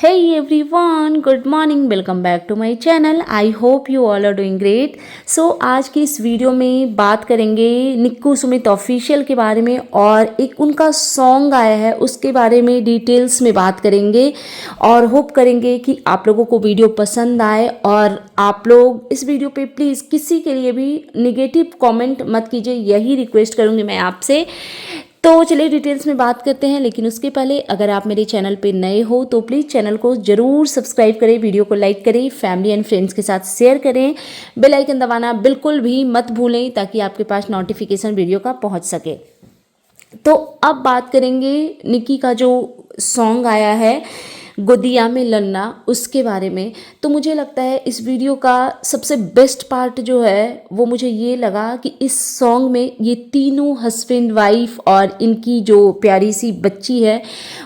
Hey everyone, good morning, welcome back to my channel. I hope you all are doing great. So आज की इस video में बात करेंगे निक्कू सुमित ऑफिशियल के बारे में और एक उनका सॉन्ग आया है उसके बारे में डिटेल्स में बात करेंगे और होप करेंगे कि आप लोगों को वीडियो पसंद आए और आप लोग इस वीडियो पे प्लीज़ किसी के लिए भी निगेटिव कमेंट मत कीजिए, यही रिक्वेस्ट करूँगी मैं आपसे। तो चलिए डिटेल्स में बात करते हैं, लेकिन उसके पहले अगर आप मेरे चैनल पे नए हो तो प्लीज़ चैनल को ज़रूर सब्सक्राइब करें, वीडियो को लाइक करें, फैमिली एंड फ्रेंड्स के साथ शेयर करें, बेल आइकन दबाना बिल्कुल भी मत भूलें ताकि आपके पास नोटिफिकेशन वीडियो का पहुंच सके। तो अब बात करेंगे निक्की का जो सॉन्ग आया है गोदिया में लन्ना, उसके बारे में। तो मुझे लगता है इस वीडियो का सबसे बेस्ट पार्ट जो है वो मुझे ये लगा कि इस सॉन्ग में ये तीनों हस्बैंड वाइफ और इनकी जो प्यारी सी बच्ची है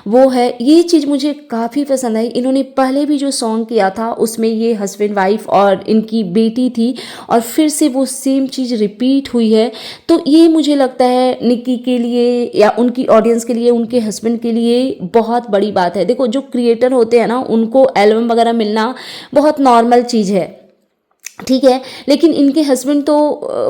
वो है, ये चीज़ मुझे काफ़ी पसंद आई। इन्होंने पहले भी जो सॉन्ग किया था उसमें ये हस्बैंड वाइफ और इनकी बेटी थी और फिर से वो सेम चीज़ रिपीट हुई है। तो ये मुझे लगता है निक्की के लिए या उनकी ऑडियंस के लिए, उनके हस्बैंड के लिए बहुत बड़ी बात है। देखो जो क्रिएटर होते हैं ना, उनको एल्बम वगैरह मिलना बहुत नॉर्मल चीज़ है, ठीक है, लेकिन इनके हस्बैंड तो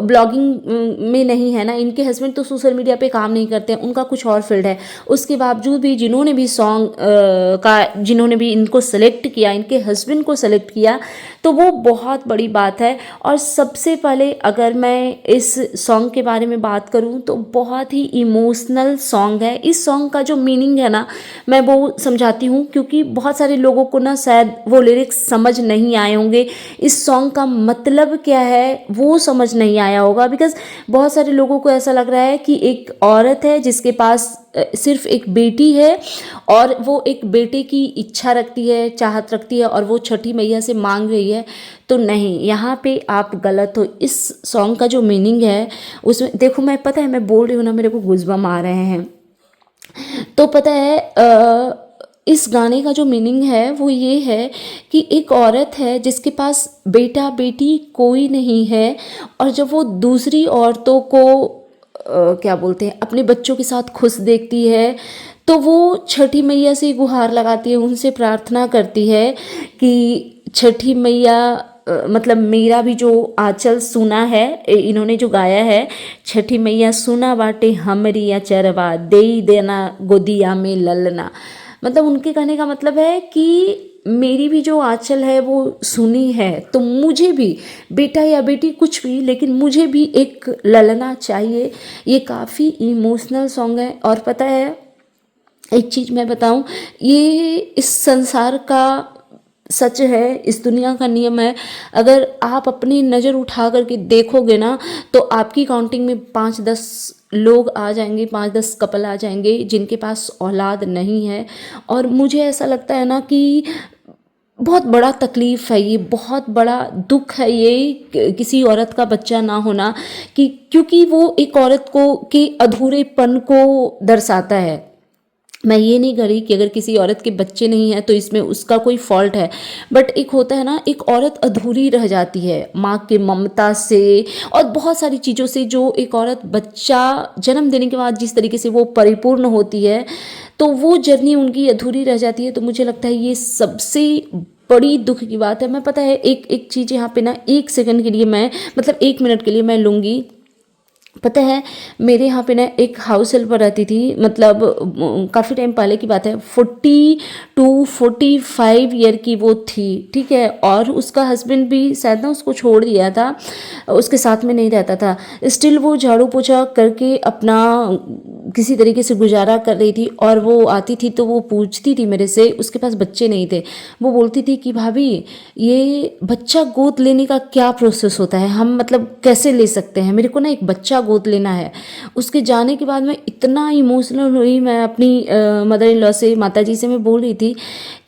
ब्लॉगिंग में नहीं है ना, इनके हस्बैंड तो सोशल मीडिया पे काम नहीं करते हैं, उनका कुछ और फील्ड है। उसके बावजूद भी जिन्होंने भी सॉन्ग जिन्होंने भी इनको सेलेक्ट किया, इनके हस्बैंड को सेलेक्ट किया, तो वो बहुत बड़ी बात है। और सबसे पहले अगर मैं इस सॉन्ग के बारे में बात करूं तो बहुत ही इमोशनल सॉन्ग है। इस सॉन्ग का जो मीनिंग है ना, मैं वो समझाती हूँ, क्योंकि बहुत सारे लोगों को ना शायद वो लिरिक्स समझ नहीं आए होंगे, इस सॉन्ग का मतलब क्या है वो समझ नहीं आया होगा। बिकॉज बहुत सारे लोगों को ऐसा लग रहा है कि एक औरत है जिसके पास सिर्फ एक बेटी है और वो एक बेटे की इच्छा रखती है, चाहत रखती है और वो छठी मैया से मांग रही है। तो नहीं, यहाँ पे आप गलत हो। इस सॉन्ग का जो मीनिंग है उसमें देखो, मैं पता है मैं बोल रही हूँ ना, मेरे को गूज़बम्स आ रहे हैं। तो पता है इस गाने का जो मीनिंग है वो ये है कि एक औरत है जिसके पास बेटा बेटी कोई नहीं है और जब वो दूसरी औरतों को क्या बोलते हैं, अपने बच्चों के साथ खुश देखती है तो वो छठी मैया से गुहार लगाती है, उनसे प्रार्थना करती है कि छठी मैया मतलब मेरा भी जो आंचल सुना है, इन्होंने जो गाया है, छठी मैया सुना बाटे हमरी अचरवा दे देना गोदिया में ललना। मतलब उनके कहने का मतलब है कि मेरी भी जो आंचल है वो सुनी है, तो मुझे भी बेटा या बेटी कुछ भी, लेकिन मुझे भी एक ललना चाहिए। ये काफ़ी इमोशनल सॉन्ग है। और पता है एक चीज़ मैं बताऊं, ये इस संसार का सच है, इस दुनिया का नियम है। अगर आप अपनी नज़र उठा करके देखोगे ना तो आपकी काउंटिंग में 5-10 लोग आ जाएंगे, 5-10 कपल आ जाएंगे जिनके पास औलाद नहीं है। और मुझे ऐसा लगता है ना कि बहुत बड़ा तकलीफ़ है ये, बहुत बड़ा दुख है ये किसी औरत का बच्चा ना होना, कि क्योंकि वो एक औरत को के अधूरेपन को दर्शाता है। मैं ये नहीं कह रही कि अगर किसी औरत के बच्चे नहीं हैं तो इसमें उसका कोई फॉल्ट है, बट एक होता है ना, एक औरत अधूरी रह जाती है माँ के ममता से और बहुत सारी चीज़ों से। जो एक औरत बच्चा जन्म देने के बाद जिस तरीके से वो परिपूर्ण होती है, तो वो जर्नी उनकी अधूरी रह जाती है। तो मुझे लगता है ये सबसे बड़ी दुख की बात है। मैं पता है एक एक चीज़ यहाँ पे ना 1 सेकंड के लिए मैं, मतलब 1 मिनट के लिए मैं लूँगी। पता है मेरे यहाँ पे ना एक हाउस हेल्पर रहती थी, मतलब काफ़ी टाइम पहले की बात है, 40 to 45 ईयर की वो थी, ठीक है, और उसका हस्बैंड भी शायद ना उसको छोड़ दिया था, उसके साथ में नहीं रहता था। स्टिल वो झाड़ू पोछा करके अपना किसी तरीके से गुजारा कर रही थी। और वो आती थी तो वो पूछती थी मेरे से, उसके पास बच्चे नहीं थे, वो बोलती थी कि भाभी ये बच्चा गोद लेने का क्या प्रोसेस होता है, हम मतलब कैसे ले सकते हैं, मेरे को ना एक बच्चा गोद लेना है। उसके जाने के बाद मैं इतना इमोशनल हुई, मैं अपनी मदर इन लॉ से, माता जी से मैं बोल रही थी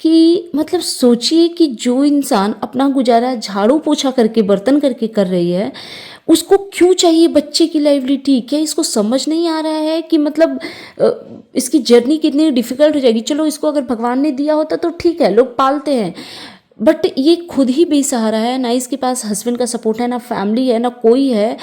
कि मतलब सोचिए कि जो इंसान अपना गुजारा झाड़ू पोछा करके, बर्तन करके कर रही है, उसको क्यों चाहिए बच्चे की लाइबिलिटी? क्या इसको समझ नहीं आ रहा है कि मतलब इसकी जर्नी कितनी डिफ़िकल्ट हो जाएगी? चलो इसको अगर भगवान ने दिया होता तो ठीक है, लोग पालते हैं, बट ये खुद ही बेसहारा है, ना इसके पास हस्बैंड का सपोर्ट है, ना फैमिली है, ना कोई है।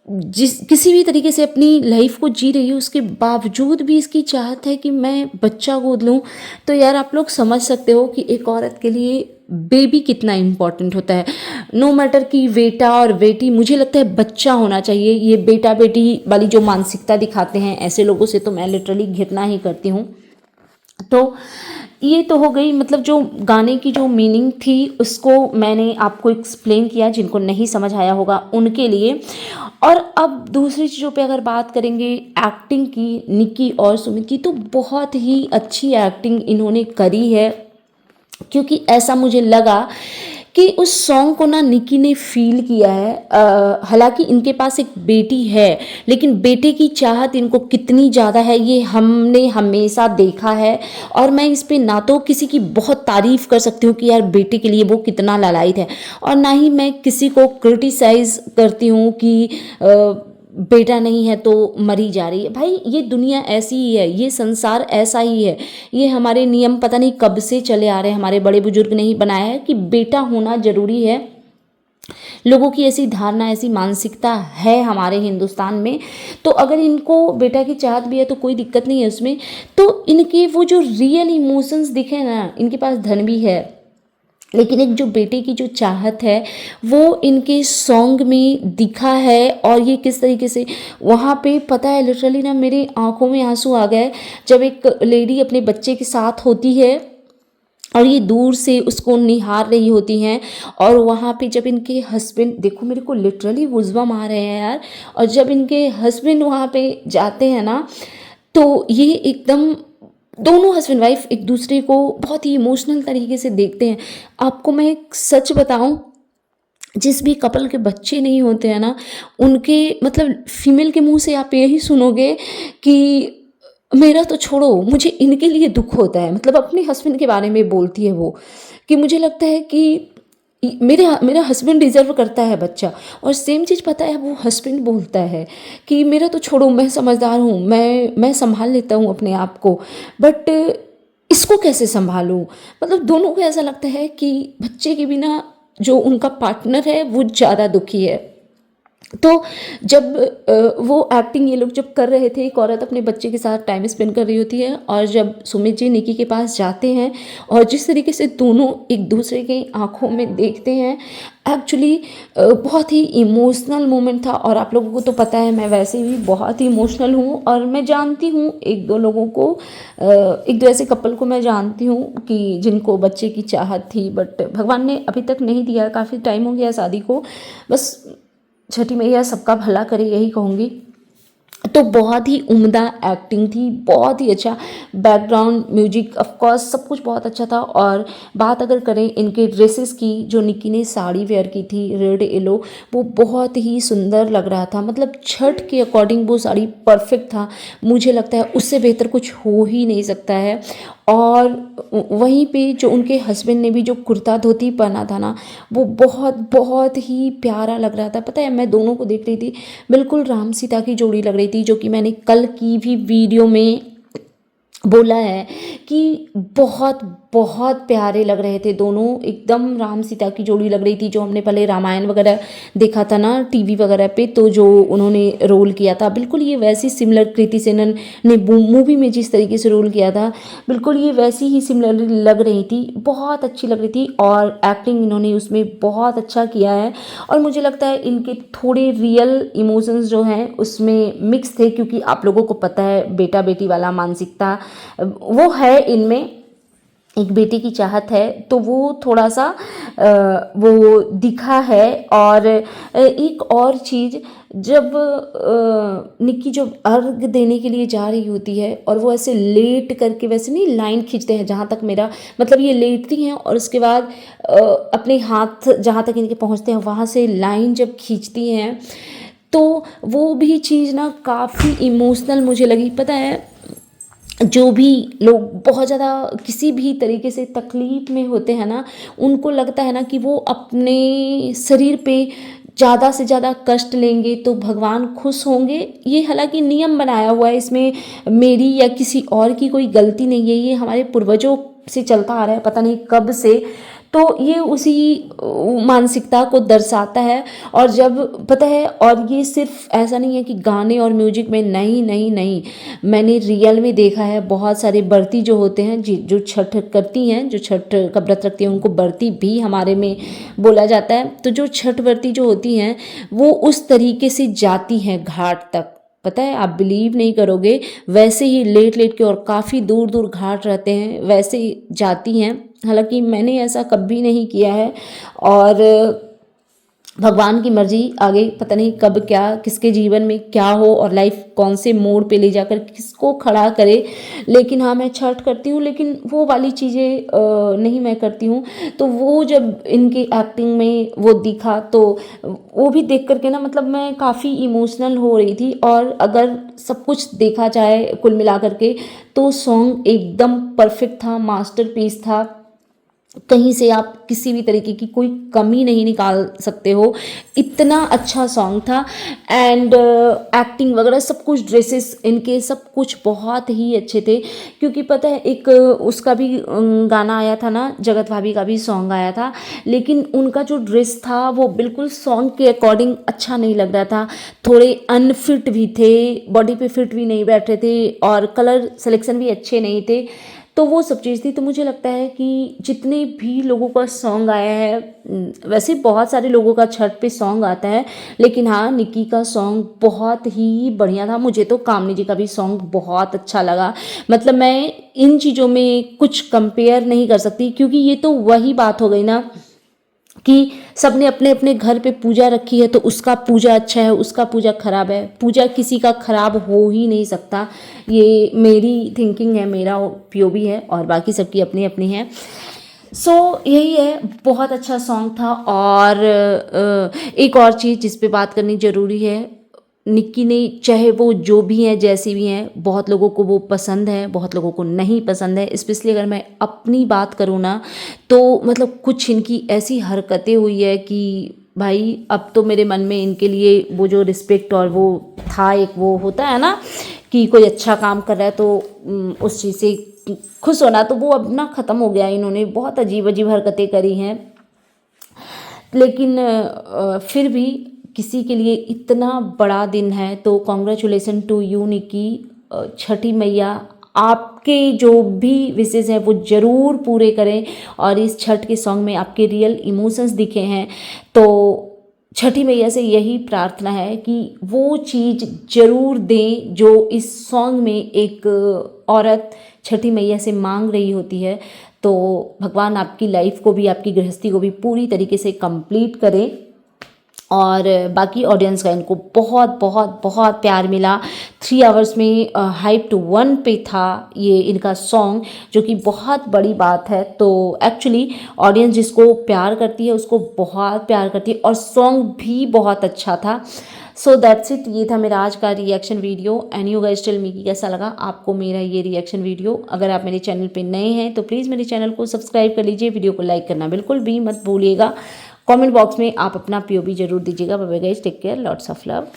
किसी भी तरीके से अपनी लाइफ को जी रही है, उसके बावजूद भी इसकी चाहत है कि मैं बच्चा गोद लूँ। तो यार आप लोग समझ सकते हो कि एक औरत के लिए बेबी कितना इम्पॉर्टेंट होता है। नो मैटर कि बेटा और बेटी, मुझे लगता है बच्चा होना चाहिए। ये बेटा बेटी वाली जो मानसिकता दिखाते हैं, ऐसे लोगों से तो मैं लिटरली घृणा ही करती हूँ। तो ये तो हो गई, मतलब जो गाने की जो मीनिंग थी उसको मैंने आपको एक्सप्लेन किया, जिनको नहीं समझ आया होगा उनके लिए। और अब दूसरी चीज़ों पे अगर बात करेंगे एक्टिंग की, निक्की और सुमित की, तो बहुत ही अच्छी एक्टिंग इन्होंने करी है। क्योंकि ऐसा मुझे लगा कि उस सॉन्ग को ना निक्की ने फील किया है। हालांकि इनके पास एक बेटी है, लेकिन बेटे की चाहत इनको कितनी ज़्यादा है ये हमने हमेशा देखा है। और मैं इस पे ना तो किसी की बहुत तारीफ़ कर सकती हूँ कि यार बेटे के लिए वो कितना लालायित है, और ना ही मैं किसी को क्रिटिसाइज़ करती हूँ कि बेटा नहीं है तो मरी जा रही है। भाई ये दुनिया ऐसी ही है, ये संसार ऐसा ही है। ये हमारे नियम पता नहीं कब से चले आ रहे हैं, हमारे बड़े बुजुर्ग ने ही बनाया है कि बेटा होना जरूरी है। लोगों की ऐसी धारणा, ऐसी मानसिकता है हमारे हिंदुस्तान में। तो अगर इनको बेटा की चाहत भी है तो कोई दिक्कत नहीं है उसमें। तो इनके वो जो रियल इमोशंस दिखे ना, इनके पास धन भी है, लेकिन एक जो बेटे की जो चाहत है वो इनके सॉन्ग में दिखा है। और ये किस तरीके से वहाँ पे, पता है लिटरली ना मेरे आंखों में आंसू आ गए जब एक लेडी अपने बच्चे के साथ होती है और ये दूर से उसको निहार रही होती हैं। और वहाँ पे जब इनके हस्बैंड, देखो मेरे को लिटरली गुज़बम आ रहे हैं यार, और जब इनके हस्बैंड वहाँ पे जाते हैं ना, तो ये एकदम दोनों हस्बैंड वाइफ एक दूसरे को बहुत ही इमोशनल तरीके से देखते हैं। आपको मैं एक सच बताऊं, जिस भी कपल के बच्चे नहीं होते हैं ना, उनके मतलब फीमेल के मुंह से आप यही सुनोगे कि मेरा तो छोड़ो, मुझे इनके लिए दुख होता है। मतलब अपने हस्बैंड के बारे में बोलती है वो, कि मुझे लगता है कि मेरा हस्बैंड डिज़र्व करता है बच्चा। और सेम चीज़ पता है वो हस्बैंड बोलता है कि मेरा तो छोड़ो, मैं समझदार हूँ, मैं संभाल लेता हूँ अपने आप को, बट इसको कैसे संभालूँ। मतलब दोनों को ऐसा लगता है कि बच्चे के बिना जो उनका पार्टनर है वो ज़्यादा दुखी है। तो जब वो एक्टिंग ये लोग जब कर रहे थे, एक औरत अपने बच्चे के साथ टाइम स्पेंड कर रही होती है, और जब सुमित जी निकी के पास जाते हैं और जिस तरीके से दोनों एक दूसरे के आंखों में देखते हैं, एक्चुअली बहुत ही इमोशनल मोमेंट था। और आप लोगों को तो पता है मैं वैसे भी बहुत ही इमोशनल हूँ, और मैं जानती हूँ एक दो लोगों को, एक दो ऐसे कपल को मैं जानती हूँ कि जिनको बच्चे की चाहत थी, बट भगवान ने अभी तक नहीं दिया। काफ़ी टाइम हो गया शादी को, बस छठी मैया सबका भला करे यही कहूँगी। तो बहुत ही उम्दा एक्टिंग थी, बहुत ही अच्छा बैकग्राउंड म्यूजिक, ऑफ कोर्स सब कुछ बहुत अच्छा था। और बात अगर करें इनके ड्रेसेस की, जो निकी ने साड़ी वेयर की थी रेड येलो, वो बहुत ही सुंदर लग रहा था। मतलब छठ के अकॉर्डिंग वो साड़ी परफेक्ट था, मुझे लगता है उससे बेहतर कुछ हो ही नहीं सकता है। और वहीं पे जो उनके हस्बैंड ने भी जो कुर्ता धोती पहना था ना, वो बहुत बहुत ही प्यारा लग रहा था। पता है मैं दोनों को देख रही थी, बिल्कुल राम सीता की जोड़ी लग रही थी, जो कि मैंने कल की भी वीडियो में बोला है कि बहुत बहुत प्यारे लग रहे थे दोनों, एकदम राम सीता की जोड़ी लग रही थी। जो हमने पहले रामायण वगैरह देखा था ना टीवी वगैरह पे, तो जो उन्होंने रोल किया था बिल्कुल ये वैसी सिमिलर, कृति सेनन ने मूवी में जिस तरीके से रोल किया था बिल्कुल ये वैसी ही सिमिलर लग रही थी, बहुत अच्छी लग रही थी। और एक्टिंग इन्होंने उसमें बहुत अच्छा किया है। और मुझे लगता है इनके थोड़े रियल इमोशंस जो हैं उसमें मिक्स थे, क्योंकि आप लोगों को पता है बेटा बेटी वाला मानसिकता वो है इनमें, एक बेटे की चाहत है, तो वो थोड़ा सा वो दिखा है। और एक और चीज़, जब निक्की जब अर्घ देने के लिए जा रही होती है और वो ऐसे लेट करके, वैसे नहीं लाइन खींचते हैं, जहाँ तक मेरा मतलब ये लेटती हैं और उसके बाद अपने हाथ जहाँ तक इनके पहुँचते हैं वहाँ से लाइन जब खींचती हैं, तो वो भी चीज़ ना काफ़ी इमोशनल मुझे लगी। पता है जो भी लोग बहुत ज़्यादा किसी भी तरीके से तकलीफ़ में होते हैं ना, उनको लगता है ना कि वो अपने शरीर पे ज़्यादा से ज़्यादा कष्ट लेंगे तो भगवान खुश होंगे। ये हालांकि नियम बनाया हुआ है, इसमें मेरी या किसी और की कोई गलती नहीं है, ये हमारे पूर्वजों से चलता आ रहा है पता नहीं कब से। तो ये उसी मानसिकता को दर्शाता है। और जब पता है, और ये सिर्फ ऐसा नहीं है कि गाने और म्यूजिक में, नहीं नहीं नहीं, मैंने रियल में देखा है बहुत सारे व्रती जो होते हैं, जो छठ करती हैं, जो छठ का व्रत रखती हैं, उनको व्रती भी हमारे में बोला जाता है। तो जो छठ व्रती जो होती हैं वो उस तरीके से जाती हैं घाट तक, पता है, आप बिलीव नहीं करोगे, वैसे ही लेट लेट के, और काफ़ी दूर दूर घाट रहते हैं, वैसे ही जाती हैं। हालांकि मैंने ऐसा कभी नहीं किया है, और भगवान की मर्जी, आगे पता नहीं कब क्या किसके जीवन में क्या हो और लाइफ कौन से मोड़ पे ले जाकर किसको खड़ा करे। लेकिन हाँ, मैं छठ करती हूँ, लेकिन वो वाली चीज़ें नहीं मैं करती हूँ। तो वो जब इनकी एक्टिंग में वो दिखा, तो वो भी देख करके ना, मतलब मैं काफ़ी इमोशनल हो रही थी। और अगर सब कुछ देखा जाए कुल मिला करके, तो सॉन्ग एकदम परफेक्ट था, मास्टरपीस था। कहीं से आप किसी भी तरीके की कोई कमी नहीं निकाल सकते हो, इतना अच्छा सॉन्ग था। एंड एक्टिंग वगैरह सब कुछ, ड्रेसेस इनके सब कुछ बहुत ही अच्छे थे। क्योंकि पता है, एक उसका भी गाना आया था ना, जगत भाभी का भी सॉन्ग आया था, लेकिन उनका जो ड्रेस था वो बिल्कुल सॉन्ग के अकॉर्डिंग अच्छा नहीं लग रहा था। थोड़े अनफिट भी थे, बॉडी पे फिट भी नहीं बैठ रहे थे, और कलर सिलेक्शन भी अच्छे नहीं थे। तो वो सब चीज़ थी। तो मुझे लगता है कि जितने भी लोगों का सॉन्ग आया है, वैसे बहुत सारे लोगों का छठ पे सॉन्ग आता है, लेकिन हाँ, निक्की का सॉन्ग बहुत ही बढ़िया था। मुझे तो कामनी जी का भी सॉन्ग बहुत अच्छा लगा। मतलब मैं इन चीज़ों में कुछ कंपेयर नहीं कर सकती, क्योंकि ये तो वही बात हो गई ना कि सबने अपने अपने घर पे पूजा रखी है, तो उसका पूजा अच्छा है, उसका पूजा खराब है, पूजा किसी का खराब हो ही नहीं सकता। ये मेरी थिंकिंग है, मेरा पीओवी है, और बाकी सबकी अपनी अपनी है। सो यही है, बहुत अच्छा सॉन्ग था। और एक और चीज़ जिस पे बात करनी ज़रूरी है, निक्की ने, चाहे वो जो भी हैं, जैसी भी हैं, बहुत लोगों को वो पसंद है, बहुत लोगों को नहीं पसंद है। स्पेशली अगर मैं अपनी बात करूँ ना, तो मतलब कुछ इनकी ऐसी हरकतें हुई है कि भाई, अब तो मेरे मन में इनके लिए वो जो रिस्पेक्ट और वो था, एक वो होता है ना कि कोई अच्छा काम कर रहा है तो उस चीज़ से खुश होना, तो वो अब ना ख़त्म हो गया। इन्होंने बहुत अजीब अजीब हरकतें करी हैं, लेकिन फिर भी किसी के लिए इतना बड़ा दिन है, तो कॉन्ग्रेचुलेसन टू यू निकी। छठी मैया आपके जो भी विशेज़ हैं वो ज़रूर पूरे करें, और इस छठ के सॉन्ग में आपके रियल इमोशंस दिखे हैं। तो छठी मैया से यही प्रार्थना है कि वो चीज़ ज़रूर दें जो इस सॉन्ग में एक औरत छठी मैया से मांग रही होती है। तो भगवान आपकी लाइफ को भी, आपकी गृहस्थी को भी पूरी तरीके से कंप्लीट करे। और बाकी ऑडियंस का इनको बहुत बहुत बहुत प्यार मिला। 3 आवर्स में हाइप टू 1 पे था ये इनका सॉन्ग, जो कि बहुत बड़ी बात है। तो एक्चुअली ऑडियंस जिसको प्यार करती है उसको बहुत प्यार करती है, और सॉन्ग भी बहुत अच्छा था। सो दैट्स इट, ये था मेरा आज का reaction video. And you guys tell me कि कैसा लगा आपको मेरा ये रिएक्शन वीडियो। अगर आप मेरे चैनल पे नए हैं तो प्लीज़ मेरे चैनल को सब्सक्राइब कर लीजिए, वीडियो को लाइक करना बिल्कुल भी मत भूलिएगा। कमेंट बॉक्स में आप अपना पीओवी जरूर दीजिएगा। Bye bye guys, take care, lots of love.